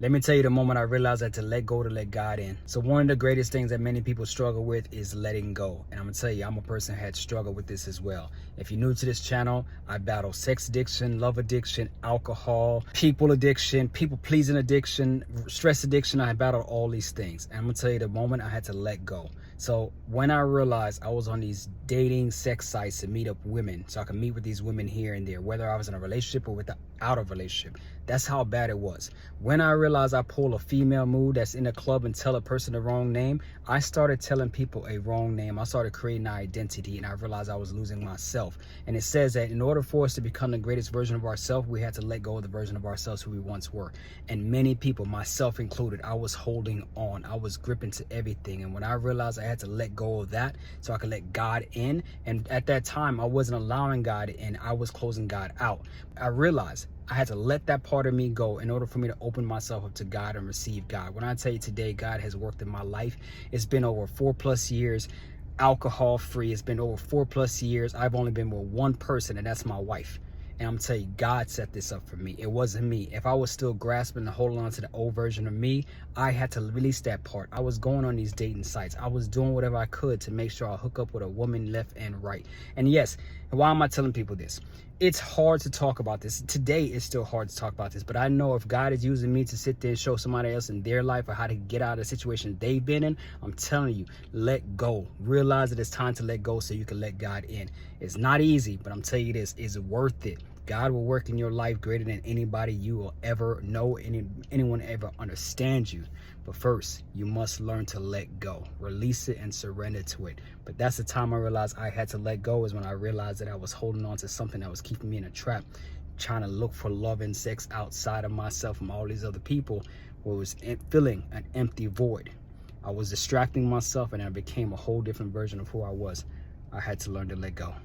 Let me tell you the moment I realized that to let go to let God in. So one of the greatest things that many people struggle with is letting go. And I'm gonna tell you, I'm a person who had struggled with this as well. If you're new to this channel, I battle sex addiction, love addiction, alcohol, people addiction, people pleasing addiction, stress addiction. I battled all these things. And I'm gonna tell you the moment I had to let go. So when I realized I was on these dating sex sites to meet up women, so I could meet with these women here and there, whether I was in a relationship or out of relationship, that's how bad it was. When I realized I pull a female mood that's in a club and tell a person the wrong name, I started telling people a wrong name. I started creating an identity, and I realized I was losing myself. And it says that in order for us to become the greatest version of ourselves, we had to let go of the version of ourselves who we once were. And many people, myself included, I was holding on. I was gripping to everything. And when I realized I had to let go of that so I could let God in, and at that time I wasn't allowing God in, I was closing God out. I realized I had to let that part of me go in order for me to open myself up to God and receive God. When I tell you today, God has worked in my life. It's been over 4+ years alcohol free. It's been over 4+ years. I've only been with one person, and that's my wife. And I'm telling you, God set this up for me. It wasn't me. If I was still grasping and holding on to the old version of me, I had to release that part. I was going on these dating sites. I was doing whatever I could to make sure I hook up with a woman left and right. And yes, why am I telling people this? It's hard to talk about this. Today, it's still hard to talk about this. But I know if God is using me to sit there and show somebody else in their life or how to get out of the situation they've been in, I'm telling you, let go. Realize that it's time to let go so you can let God in. It's not easy, but I'm telling you this, it's worth it. God will work in your life greater than anybody you will ever know, anyone ever understand you. But first, you must learn to let go. Release it and surrender to it. But that's the time I realized I had to let go, is when I realized that I was holding on to something that was keeping me in a trap, trying to look for love and sex outside of myself from all these other people, where it was filling an empty void. I was distracting myself, and I became a whole different version of who I was. I had to learn to let go.